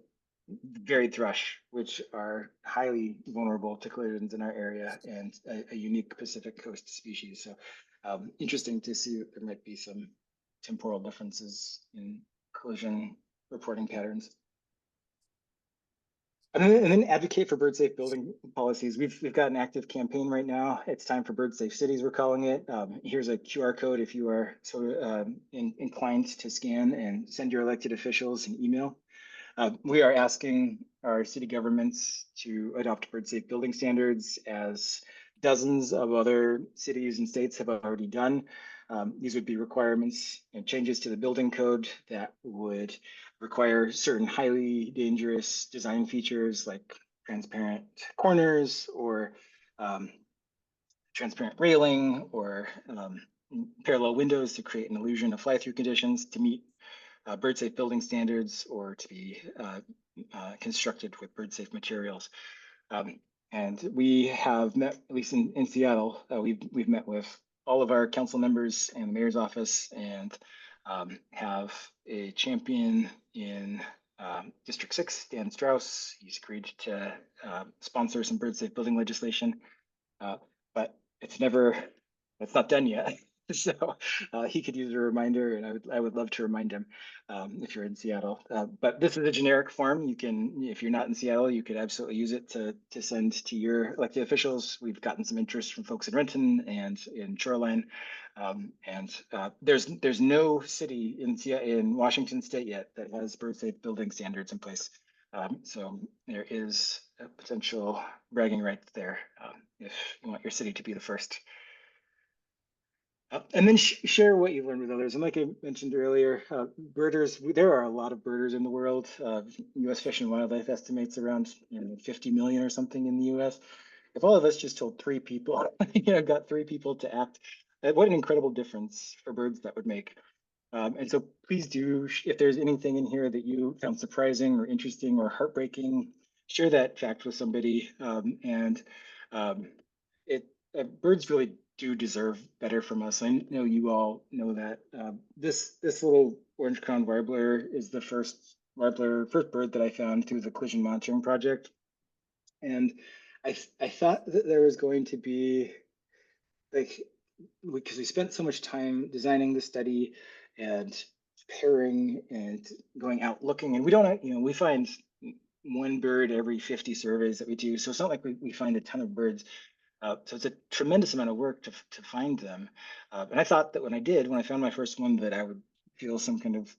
S2: varied thrush, which are highly vulnerable to collisions in our area, and a unique Pacific Coast species. So interesting to see that there might be some temporal differences in collision reporting patterns. And then advocate for bird safe building policies. We've got an active campaign right now. It's time for bird safe cities, we're calling it. Here's a QR code if you are sort of inclined to scan and send your elected officials an email. We are asking our city governments to adopt bird safe building standards, as dozens of other cities and states have already done. These would be requirements and changes to the building code that would require certain highly dangerous design features like transparent corners, or transparent railing, or parallel windows to create an illusion of fly-through conditions to meet bird safe building standards, or to be constructed with bird safe materials. And we have met, at least in Seattle, we've met with all of our council members and the mayor's office, and have a champion in District 6, Dan Strauss. He's agreed to sponsor some bird safe building legislation, but it's not done yet. So he could use a reminder, and I would love to remind him if you're in Seattle. But this is a generic form. You can, if you're not in Seattle, you could absolutely use it to send to your elected officials. We've gotten some interest from folks in Renton and in Shoreline, there's no city in Washington State yet that has bird safe building standards in place. So there is a potential bragging right there if you want your city to be the first. And then share what you learned with others. And like I mentioned earlier, birders, there are a lot of birders in the world. U.S. Fish and Wildlife estimates around 50 million or something in the U.S. If all of us just told 3 people, got 3 people to act, what an incredible difference for birds that would make. And so please do, if there's anything in here that you found surprising or interesting or heartbreaking, share that fact with somebody. Birds really do deserve better from us. I know you all know that. This little orange-crowned warbler is the first bird that I found through the collision monitoring project. And I thought that there was going to be, like, because we spent so much time designing the study and pairing and going out looking, and we don't, we find 1 bird every 50 surveys that we do. So it's not like we find a ton of birds. So it's a tremendous amount of work to find them. And I thought that when I found my first one, that I would feel some kind of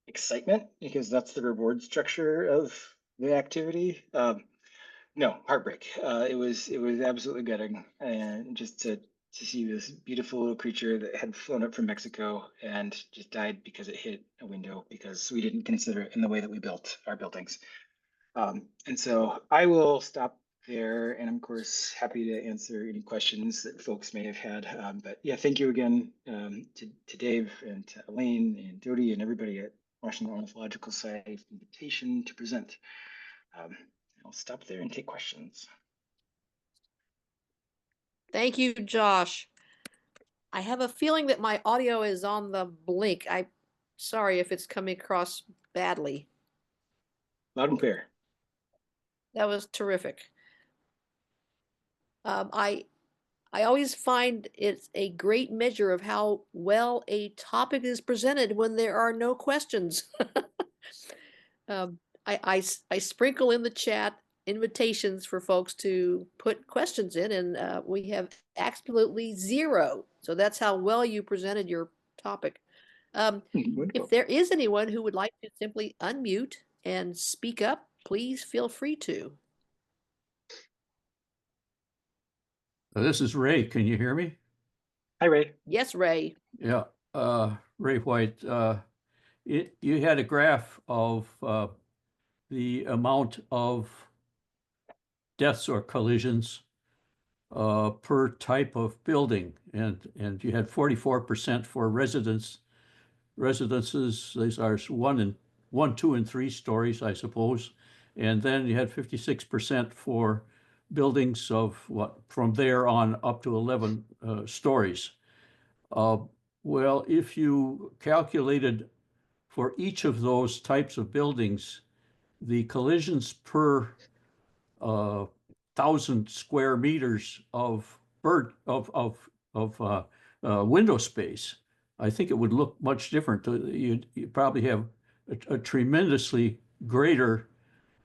S2: excitement, because that's the reward structure of the activity. No, heartbreak. It was absolutely gutting, and just to see this beautiful little creature that had flown up from Mexico and just died because it hit a window because we didn't consider it in the way that we built our buildings. And so I will stop there, and I'm of course happy to answer any questions that folks may have had. But yeah, thank you again to Dave and to Elaine and Jody and everybody at Washington Ornithological Society for the invitation to present. I'll stop there and take questions.
S3: Thank you, Josh. I have a feeling that my audio is on the blink. I'm sorry if it's coming across badly.
S2: Loud and clear.
S3: That was terrific. I always find it's a great measure of how well a topic is presented when there are no questions. I sprinkle in the chat invitations for folks to put questions in, and we have absolutely 0. So that's how well you presented your topic. If there is anyone who would like to simply unmute and speak up, please feel free to.
S4: This is Ray. Can you hear me?
S2: Hi, Ray.
S3: Yes, Ray.
S4: Yeah, Ray White. You had a graph of the amount of deaths or collisions per type of building, and you had 44% for residences. These are 1, 2, and 3 stories, I suppose, and then you had 56% for buildings of from there on up to 11 stories. Well, if you calculated for each of those types of buildings, the collisions per 1,000 square meters of window space, I think it would look much different. You'd probably have a tremendously greater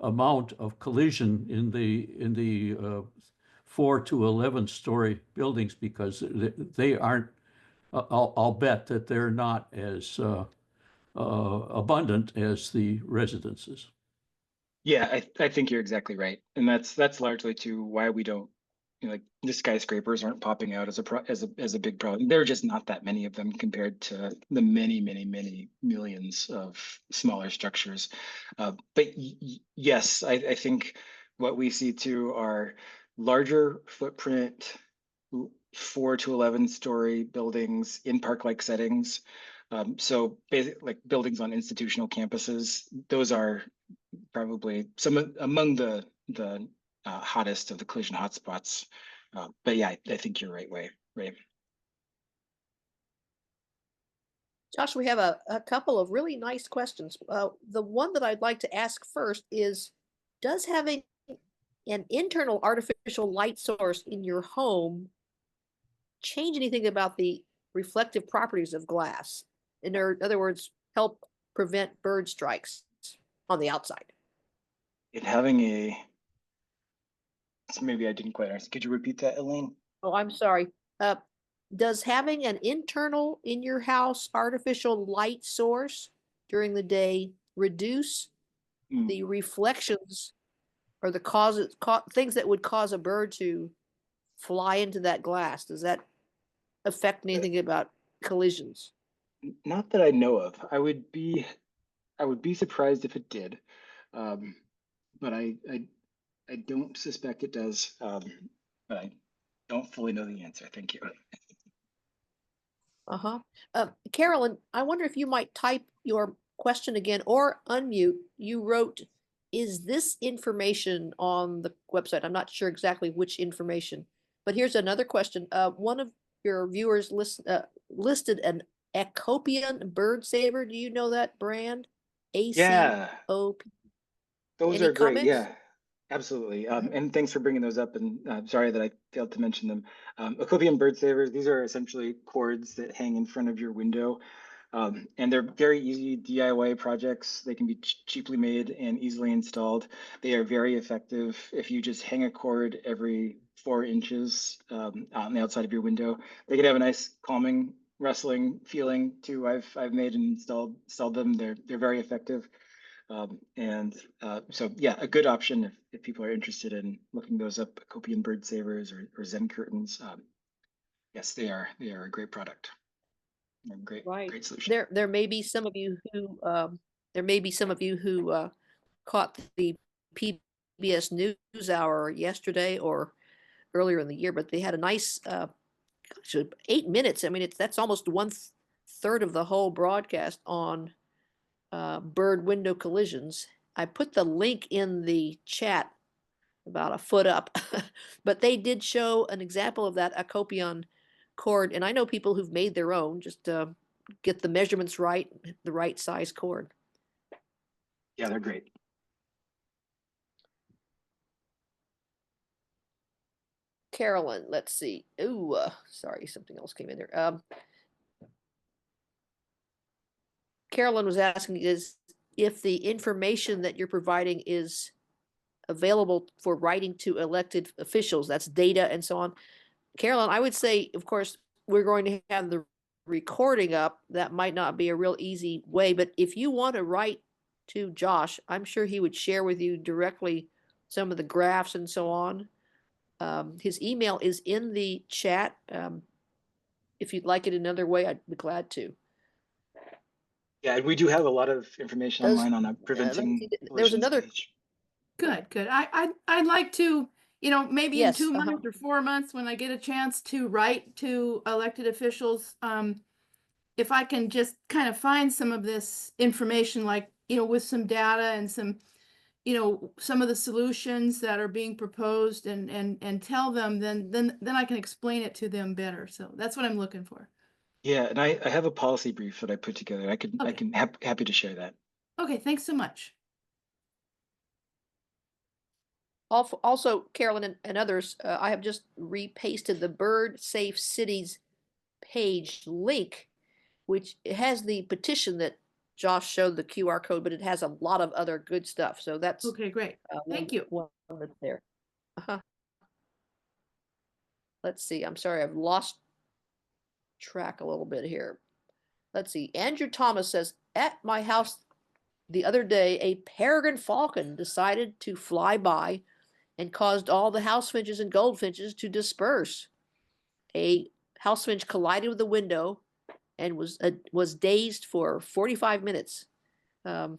S4: amount of collision in the 4 to 11 story buildings, because they aren't. I'll bet that they're not as abundant as the residences.
S2: Yeah, I think you're exactly right, and that's largely to why we don't, like, the skyscrapers aren't popping out as a big problem. There are just not that many of them compared to the many millions of smaller structures. But yes, I think what we see too are larger footprint 4 to 11 story buildings in park-like settings. So basically, like buildings on institutional campuses, those are probably some among the hottest of the collision hotspots. But yeah, I think you're right, Ray.
S3: Josh, we have a couple of really nice questions. The one that I'd like to ask first is, does having an internal artificial light source in your home change anything about the reflective properties of glass? In other words, help prevent bird strikes on the outside?
S2: So maybe I didn't quite understand. Could you repeat that, Elaine?
S3: Oh, I'm sorry. Does having an internal in your house artificial light source during the day reduce
S2: Hmm.
S3: the reflections or the things that would cause a bird to fly into that glass? Does that affect anything about collisions?
S2: Not that I know of. I would be surprised if it did, but I don't suspect it does. But I don't fully know the answer. Thank you.
S3: Uh-huh. Carolyn, I wonder if you might type your question again or unmute. You wrote, is this information on the website? I'm not sure exactly which information, but here's another question. One of your viewers listed an Acopian bird saver. Do you know that brand?
S2: Yeah,
S3: ACOP.
S2: those
S3: Any
S2: are great.
S3: comments?
S2: Yeah, absolutely. And thanks for bringing those up. And I'm sorry that I failed to mention them. Acopian bird savers, these are essentially cords that hang in front of your window. And they're very easy DIY projects. They can be cheaply made and easily installed. They are very effective if you just hang a cord every 4 inches on the outside of your window. They can have a nice calming, rustling feeling too. I've made and installed them. They're very effective. So yeah, a good option if people are interested in looking those up, Copian bird savers or Zen curtains. Yes, they are a great product. A
S3: Right.
S2: great solution.
S3: There may be some of you who caught the PBS News Hour yesterday or earlier in the year, but they had a nice 8 minutes. I mean, that's almost third of the whole broadcast on bird window collisions. I put the link in the chat about a foot up, but they did show an example of that Acopian cord, and I know people who've made their own. Just get the measurements right, the right size cord.
S2: Yeah, they're great.
S3: Carolyn, let's see. Ooh, sorry, something else came in there. Carolyn was asking is if the information that you're providing is available for writing to elected officials, that's data and so on. Carolyn, I would say, of course, we're going to have the recording up. That might not be a real easy way, but if you want to write to Josh, I'm sure he would share with you directly some of the graphs and so on. His email is in the chat. If you'd like it another way, I'd be glad to.
S2: Yeah, we do have a lot of information
S3: Does
S2: online on a preventing
S3: there was
S2: collisions
S3: another
S2: page.
S5: Good, good. I'd like to, maybe in
S3: yes,
S5: 2 months or 4 months when I get a chance to write to elected officials, if I can just kind of find some of this information, like, with some data and some, some of the solutions that are being proposed and tell them, then I can explain it to them better. So that's what I'm looking for.
S2: Yeah, and I have a policy brief that I put together. I
S5: Okay.
S2: can happy to share that.
S5: Okay, thanks so much.
S3: Also, Carolyn and others, I have just repasted the Bird Safe Cities page link, which has the petition that Josh showed the QR code, but it has a lot of other good stuff. So that's
S5: Okay, great. Thank you.
S3: one that's there. Let's see. I'm sorry, I've lost track a little bit here. Let's see. Andrew Thomas says, at my house the other day, a peregrine falcon decided to fly by and caused all the house finches and goldfinches to disperse. A house finch collided with the window and was dazed for 45 minutes. Andrew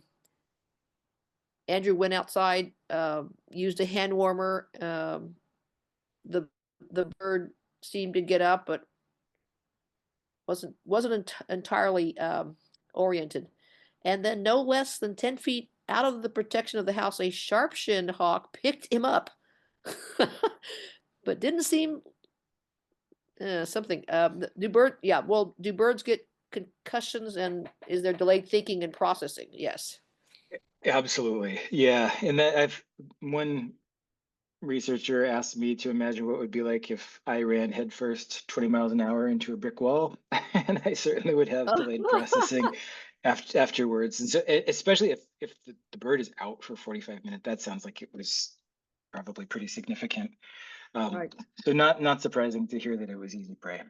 S3: went outside, used a hand warmer. The bird seemed to get up, but wasn't entirely oriented. And then, no less than 10 feet out of the protection of the house, a sharp-shinned hawk picked him up, but didn't seem something. Do birds get concussions, and is there delayed thinking and processing? Yes.
S2: Absolutely. Yeah. And that one researcher asked me to imagine what it would be like if I ran headfirst 20 miles an hour into a brick wall, and I certainly would have delayed processing afterwards. And so, especially if the bird is out for 45 minutes, that sounds like it was probably pretty significant.
S3: Right.
S2: So not surprising to hear that it was easy prey.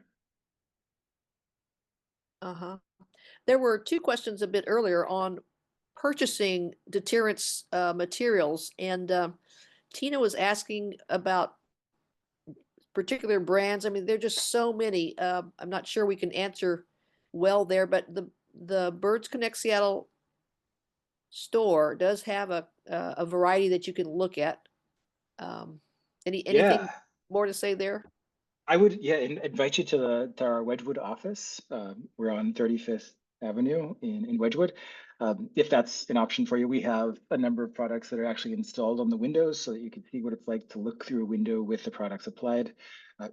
S3: Uh-huh. There were two questions a bit earlier on purchasing deterrence materials, and Tina was asking about particular brands. I mean, there are just so many. I'm not sure we can answer well there, but the Birds Connect Seattle store does have a variety that you can look at. Anything
S2: Yeah.
S3: more to say there?
S2: I would, yeah, invite you to our Wedgwood office. We're on 35th Avenue in Wedgwood. If that's an option for you, we have a number of products that are actually installed on the windows so that you can see what it's like to look through a window with the products applied.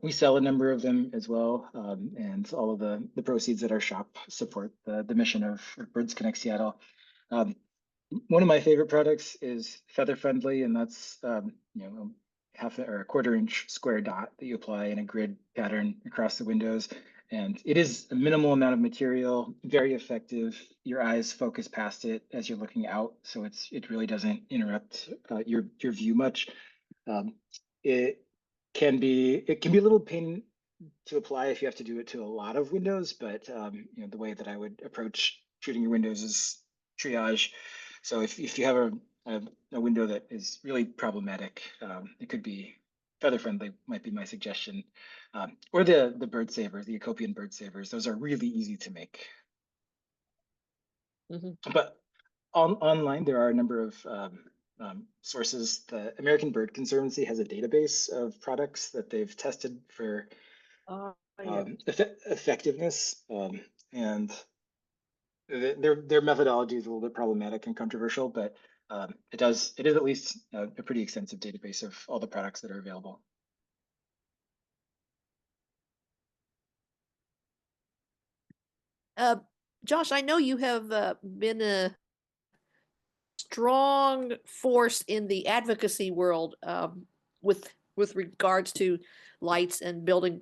S2: We sell a number of them as well, and all of the proceeds at our shop support the mission of Birds Connect Seattle. One of my favorite products is feather friendly, and that's half or a quarter inch square dot that you apply in a grid pattern across the windows. And it is a minimal amount of material, very effective. Your eyes focus past it as you're looking out, so it really doesn't interrupt your view much. It can be a little pain to apply if you have to do it to a lot of windows, but the way that I would approach treating your windows is triage. So if you have a window that is really problematic, it could be feather friendly might be my suggestion, or the bird savers, the Acopian bird savers. Those are really easy to make. But online there are a number of sources. The American Bird Conservancy has a database of products that they've tested for effectiveness, and their methodology is a little bit problematic and controversial, but it is at least a pretty extensive database of all the products that are available.
S3: Josh, I know you have been a strong force in the advocacy world with regards to lights and building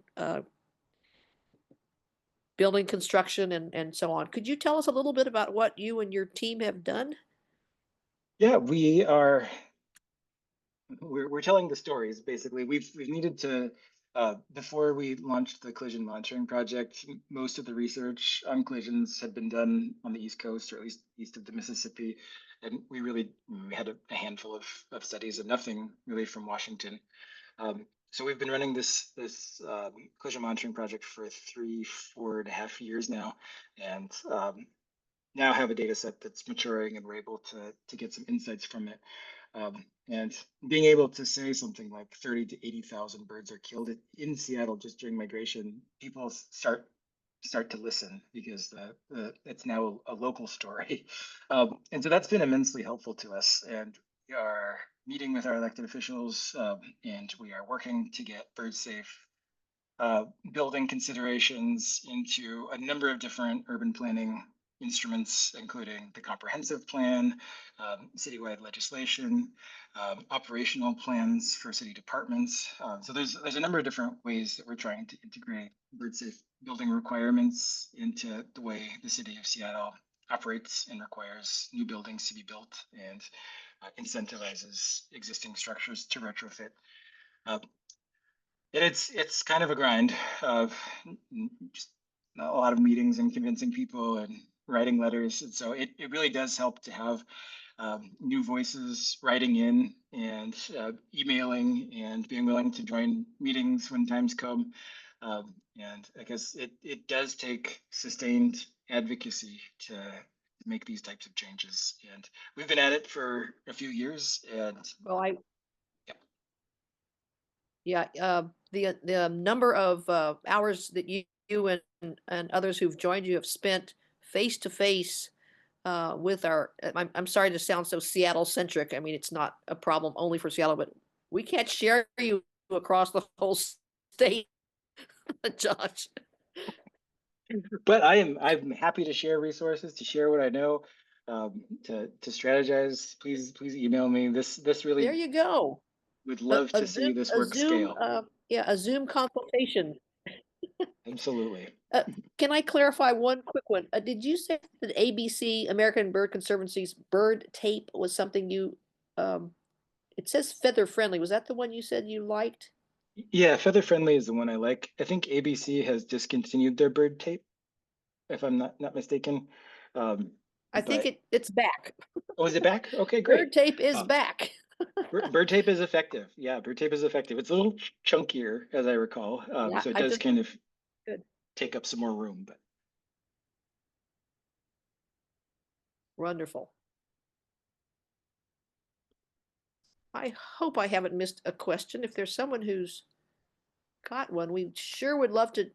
S3: construction and so on. Could you tell us a little bit about what you and your team have done?
S2: Yeah, we're telling the stories. Basically, we've needed to before we launched the collision monitoring project, most of the research on collisions had been done on the East Coast, or at least east of the Mississippi, and we had a handful of studies and nothing really from Washington. So we've been running this collision monitoring project for 4.5 years now, and now have a data set that's maturing, and we're able to get some insights from it. And being able to say something like 30 to 80,000 birds are killed in Seattle just during migration, people start to listen because it's now a local story. And so that's been immensely helpful to us. And we are meeting with our elected officials, and we are working to get bird safe building considerations into a number of different urban planning instruments, including the comprehensive plan, citywide legislation, operational plans for city departments. So there's a number of different ways that we're trying to integrate bird safe building requirements into the way the city of Seattle operates and requires new buildings to be built, and incentivizes existing structures to retrofit. And it's kind of a grind of just a lot of meetings and convincing people and writing letters. And so it really does help to have new voices writing in and emailing and being willing to join meetings when times come. And I guess it does take sustained advocacy to make these types of changes. And we've been at it for a few years. And
S3: well, the number of hours that you and others who've joined you have spent face to face with our, I'm sorry to sound so Seattle centric. I mean, it's not a problem only for Seattle, but we can't share you across the whole state, Josh.
S2: But I'm happy to share resources, to share what I know, to strategize. Please email me. This really
S3: There you go.
S2: would love to see this work scale.
S3: Yeah, a Zoom consultation.
S2: Absolutely.
S3: Uh, can I clarify one quick one? Did you say that ABC, American Bird Conservancy's bird tape was something you, it says feather friendly. Was that the one you said you liked?
S2: Yeah, feather friendly is the one I like. I think ABC has discontinued their bird tape, if I'm not mistaken.
S3: I think
S2: But
S3: it's back.
S2: oh, is it back? Okay,
S3: Bird
S2: great.
S3: tape is
S2: Uh,
S3: back.
S2: bird tape is effective. Yeah, bird tape is effective. It's a little chunkier, as I recall.
S3: Yeah,
S2: So it
S3: I
S2: does
S3: just,
S2: kind of
S3: good,
S2: take up some more room. But
S3: wonderful. I hope I haven't missed a question. If there's someone who's got one, we sure would love to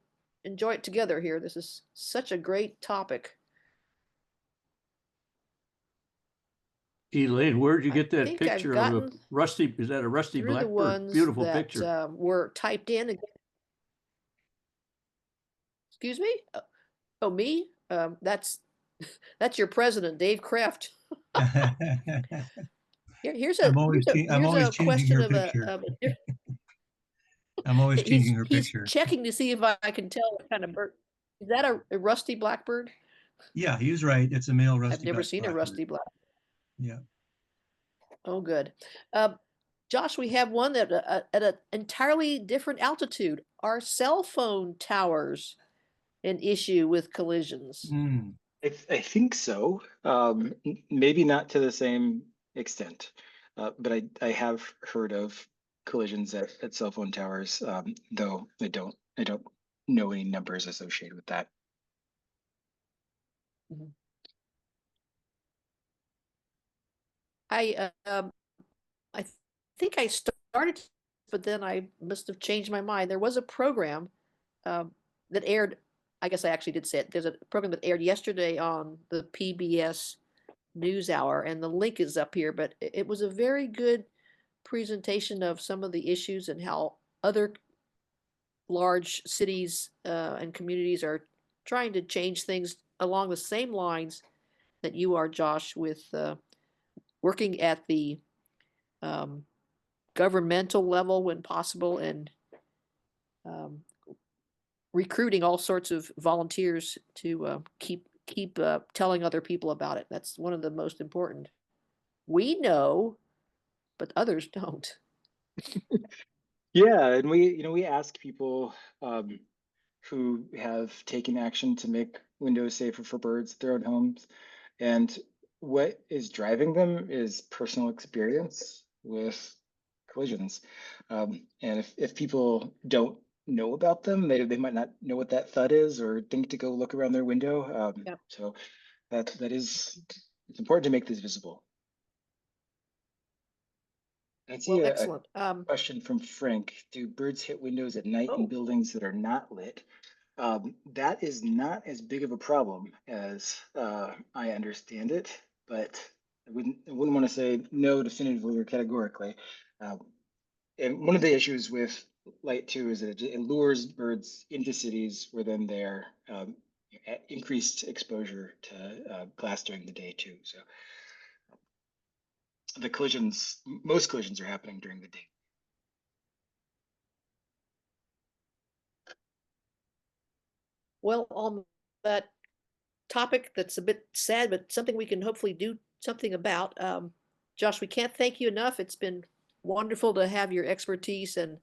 S3: enjoy it together here. This is such a great topic.
S4: Elaine, where'd you
S3: I
S4: get that
S3: think I've
S4: picture of a
S3: gotten
S4: rusty, is that a rusty
S3: through the
S4: blackbird?
S3: ones
S4: Beautiful
S3: that
S4: picture.
S3: were typed in. Excuse me? Oh, me? That's your president, Dave Kraft. Here's
S1: I'm always
S3: a
S1: changing
S3: question
S1: her
S3: of
S1: picture.
S3: a
S1: I'm always changing her
S3: he's
S1: picture.
S3: checking to see if I can tell what kind of bird. Is that a rusty blackbird?
S1: Yeah, he was right. It's a male
S3: I've
S1: rusty
S3: never seen a
S1: blackbird.
S3: rusty black.
S1: Yeah.
S3: Oh, good. Josh, we have one that at an entirely different altitude. Are cell phone towers an issue with collisions?
S1: Mm.
S2: I think so. Maybe not to the same extent, but I have heard of collisions at cell phone towers, though I don't know any numbers associated with that.
S3: Mhm. I think I started, but then I must have changed my mind. There was a program that aired. I guess I actually did say it. There's a program that aired yesterday on the PBS NewsHour, and the link is up here. But it was a very good presentation of some of the issues and how other large cities and communities are trying to change things along the same lines that you are, Josh, with working at the governmental level when possible and um, recruiting all sorts of volunteers to keep telling other people about it. That's one of the most important. We know, but others don't.
S2: Yeah, and we ask people who have taken action to make windows safer for birds at their own homes, and what is driving them is personal experience with collisions. And if people don't know about them, they might not know what that thud is or think to go look around their window.
S3: Yep.
S2: So it's important to make this visible. I see
S3: Well,
S2: a
S3: excellent.
S2: question from Frank. Do birds hit windows at night in
S3: Oh,
S2: buildings that are not lit? That is not as big of a problem as I understand it, but I wouldn't want to say no definitively or categorically. Uh, and one of the issues with light too is that it lures birds into cities where then they're at increased exposure to glass during the day too. So most collisions are happening during the day.
S3: well, on that topic that's a bit sad, but something we can hopefully do something about. Josh, we can't thank you enough. It's been wonderful to have your expertise and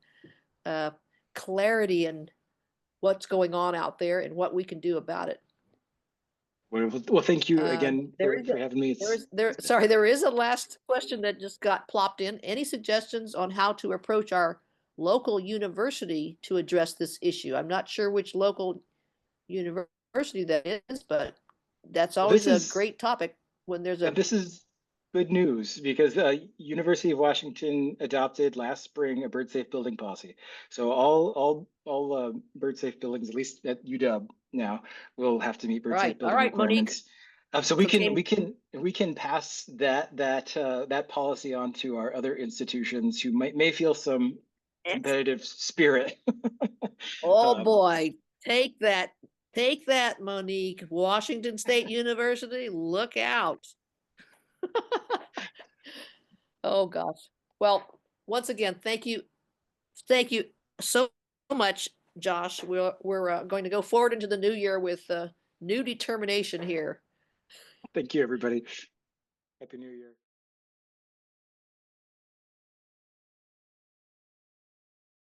S3: uh, clarity in what's going on out there and what we can do about it.
S2: Well, thank you again
S3: There is
S2: for having me.
S3: there is a last question that just got plopped in. Any suggestions on how to approach our local university to address this issue? I'm not sure which local university that is, but that's
S2: Well,
S3: always a great topic when there's a.
S2: this is good news because University of Washington adopted last spring a bird safe building policy. So all bird safe buildings, at least at UW now, will have to meet bird safe
S3: All
S2: building
S3: right, Monique.
S2: requirements. So
S3: It's okay.
S2: we can pass that policy on to our other institutions who may feel some competitive spirit.
S3: Oh boy, take that Take that, Monique. Washington State University, look out. Oh, gosh. Well, once again, thank you. Thank you so much, Josh. We're going to go forward into the new year with new determination here.
S2: Thank you, everybody. Happy New Year.